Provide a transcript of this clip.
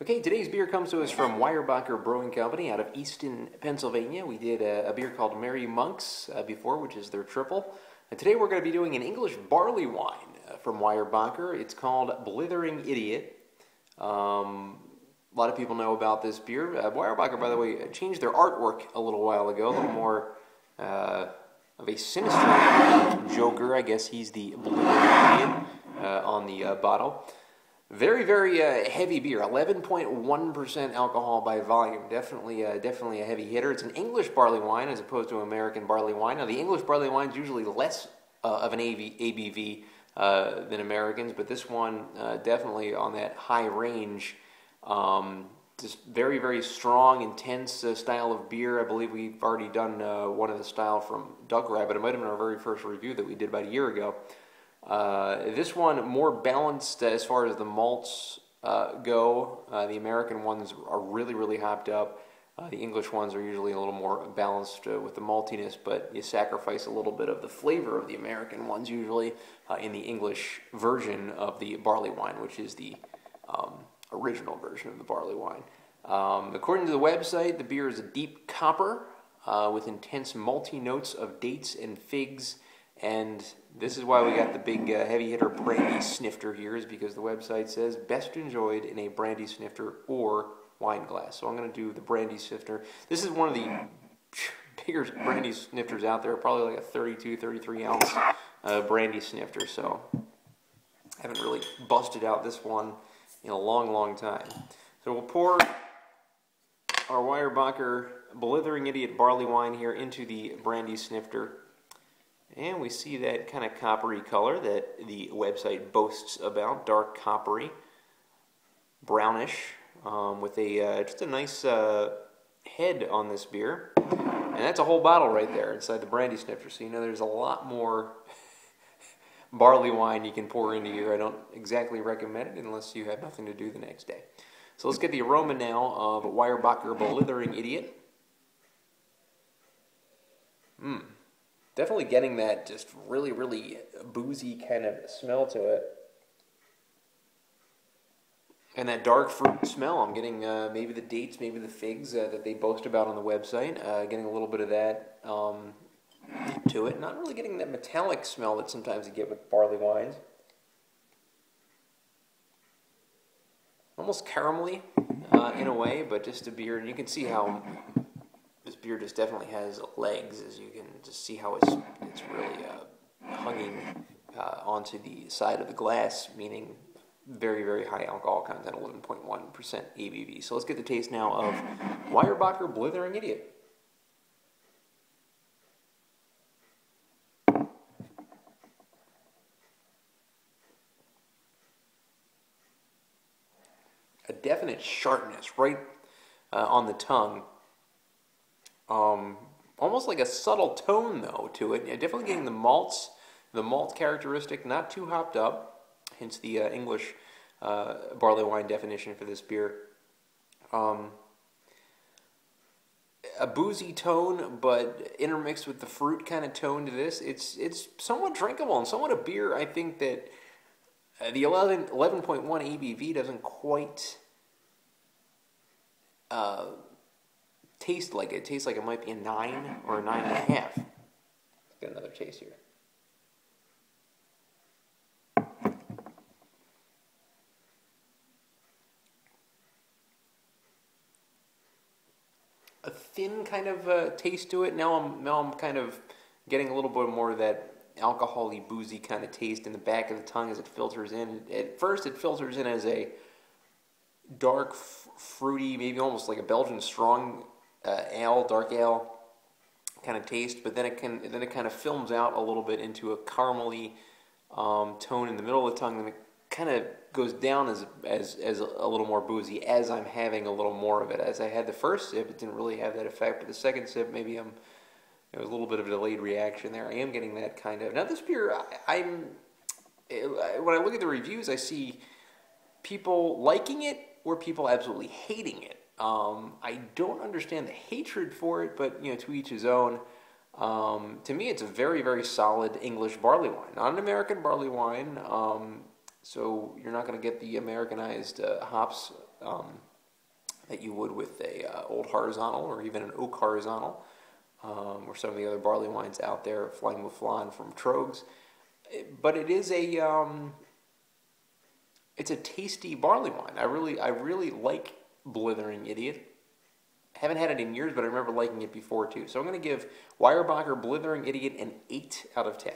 Okay, today's beer comes to us from Weyerbacher Brewing Company out of Easton, Pennsylvania. We did a beer called Merry Monks before, which is their triple. And today we're going to be doing an English barley wine from Weyerbacher. It's called Blithering Idiot. A lot of people know about this beer. Weyerbacher, by the way, changed their artwork a little while ago, a little more of a sinister Joker. I guess he's the Blithering Idiot on the bottle. Very, very heavy beer, 11.1% alcohol by volume. Definitely a heavy hitter. It's an English barley wine as opposed to American barley wine. Now, the English barley wine is usually less of an ABV than Americans, but this one definitely on that high range. Just very, very strong, intense style of beer. I believe we've already done one of the style from Duck Rabbit. It might have been our very first review that we did about a year ago. This one more balanced as far as the malts go. The American ones are really, really hopped up. The English ones are usually a little more balanced with the maltiness, but you sacrifice a little bit of the flavor of the American ones usually in the English version of the barley wine, which is the original version of the barley wine. According to the website, the beer is a deep copper with intense malty notes of dates and figs. And this is why we got the big heavy hitter brandy snifter here, is because the website says best enjoyed in a brandy snifter or wine glass. So I'm going to do the brandy snifter. This is one of the bigger brandy snifters out there, probably like a 32, 33 ounce brandy snifter. So I haven't really busted out this one in a long, long time. So we'll pour our Weyerbacher Blithering Idiot barley wine here into the brandy snifter. And we see that kind of coppery color that the website boasts about, dark coppery, brownish, with a just a nice head on this beer. And that's a whole bottle right there inside the brandy snifter. So you know there's a lot more barley wine you can pour into here. I don't exactly recommend it unless you have nothing to do the next day. So let's get the aroma now of Weyerbacher Blithering Idiot. Definitely getting that just really, really boozy kind of smell to it. And that dark fruit smell. I'm getting maybe the dates, maybe the figs that they boast about on the website. Getting a little bit of that to it. Not really getting that metallic smell that sometimes you get with barley wines. Almost caramelly in a way, but just a beer. And you can see how this beer just definitely has legs, as you can just see how it's really hanging onto the side of the glass, meaning very, very high alcohol content, 11.1% ABV. So let's get the taste now of Weyerbacher Blithering Idiot. A definite sharpness right on the tongue. Almost like a subtle tone, though, to it. Definitely getting the malts, the malt characteristic, not too hopped up, hence the English barley wine definition for this beer. A boozy tone, but intermixed with the fruit kind of tone to this. It's somewhat drinkable and somewhat a beer. I think that the 11.1 ABV doesn't quite taste like it. It tastes like it might be a 9 or a 9.5. Let's get another taste here. A thin kind of taste to it. Now I'm kind of getting a little bit more of that alcohol-y, boozy kind of taste in the back of the tongue as it filters in. At first, it filters in as a dark, fruity, maybe almost like a Belgian strong ale, dark ale kind of taste, but then it kind of films out a little bit into a caramely tone in the middle of the tongue, and it kind of goes down as a little more boozy as I'm having a little more of it. As I had the first sip, it didn't really have that effect, but the second sip, maybe there was a little bit of a delayed reaction there. I am getting that kind of. Now this beer, when I look at the reviews, I see people liking it or people absolutely hating it. I don't understand the hatred for it, but to each his own. To me, it's a very, very solid English barley wine, not an American barley wine. So you're not going to get the Americanized hops that you would with a old horizontal or even an oak horizontal, or some of the other barley wines out there, Flying with Flan from Trogs. But it is it's a tasty barley wine. I really like Blithering Idiot. Haven't had it in years, but I remember liking it before too. So I'm going to give Weyerbacher Blithering Idiot an 8 out of 10.